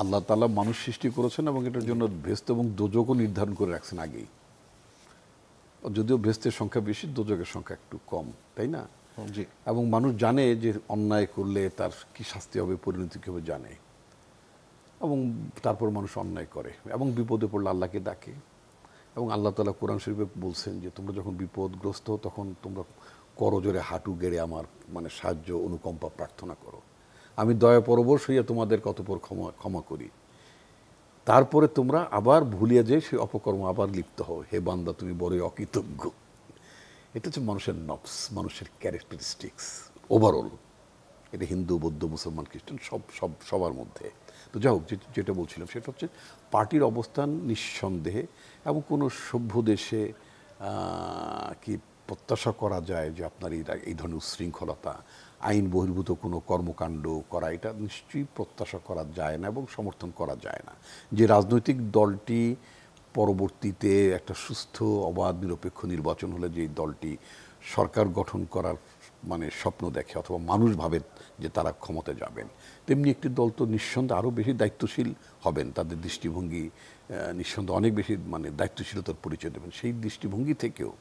আল্লাহ তাআলা মানুষ সৃষ্টি করেছেন এবং এটার জন্য বেহেশত এবং দোজখও নির্ধারণ করে রাখছেন আগেই। যদিও বেহেশতের সংখ্যা বেশি, দোজখের সংখ্যা একটু কম, তাই না? জি। এবং মানুষ জানে যে অন্যায় করলে তার কি শাস্তি হবে, পরিণতি কী হবে জানে, এবং তারপর মানুষ অন্যায় করে এবং বিপদে পড়লে আল্লাহকে ডাকে। এবং আল্লাহ তাআলা কোরআন শরীফে বলছেন যে তোমরা যখন বিপদগ্রস্ত হও তখন তোমরা করজোরে হাঁটু গেড়ে আমার মানে সাহায্য অনুকম্পা প্রার্থনা করো, আমি দয়া পরবশ হইয়া তোমাদের কতপর ক্ষমা করি। তারপরে তোমরা আবার ভুলিয়া যে সেই অপকর্ম আবার লিপ্ত হও, হে বান্দা তুমি বড়ই অকৃতজ্ঞ। এটা হচ্ছে মানুষের নফস, মানুষের ক্যারেক্টারিস্টিক্স ওভারঅল। এটা হিন্দু, বৌদ্ধ, মুসলমান, খ্রিস্টান সবার মধ্যে। তো যাই হোক, যেটা বলছিলাম সেটা হচ্ছে পার্টির অবস্থান নিঃসন্দেহে, এবং কোনো সভ্য দেশে কি প্রত্যাশা করা যায় যে আপনার এই ধরনের উশৃঙ্খলতা, আইন বহির্ভূত কোনো কর্মকাণ্ড করা, এটা নিশ্চয়ই প্রত্যাশা করা যায় না এবং সমর্থন করা যায় না। যে রাজনৈতিক দলটি পরবর্তীতে একটা সুস্থ, অবাধ, নিরপেক্ষ নির্বাচন হলে যে দলটি সরকার গঠন করার মানে স্বপ্ন দেখে অথবা মানুষ ভাবে যে তারা ক্ষমতায় যাবেন, তেমনি একটি দল তো নিঃসন্দেহে আরও বেশি দায়িত্বশীল হবেন, তাদের দৃষ্টিভঙ্গি নিঃসন্দেহে অনেক বেশি মানে দায়িত্বশীলতার পরিচয় দেবেন। সেই দৃষ্টিভঙ্গি থেকেও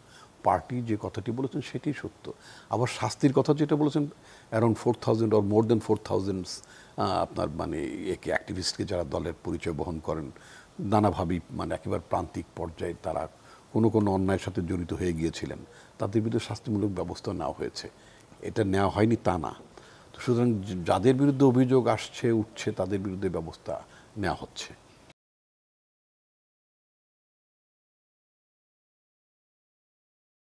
পার্টি যে কথাটি বলেছেন সেটি সত্য। আবার শাস্তির কথা যেটা বলেছেন, অ্যারাউন্ড 4000 অর মোর দেন 4000 আপনার মানে একে অ্যাক্টিভিস্টকে যারা দলের পরিচয় বহন করেন, নানাভাবেই মানে একেবারে প্রান্তিক পর্যায়ে তারা কোনো অন্যায়ের সাথে জড়িত হয়ে গিয়েছিলেন, তাদের বিরুদ্ধে শাস্তিমূলক ব্যবস্থা নেওয়া হয়েছে। এটা নেওয়া হয়নি তা না। তো সুতরাং যাদের বিরুদ্ধে অভিযোগ আসছে, উঠছে, তাদের বিরুদ্ধে ব্যবস্থা নেওয়া হচ্ছে।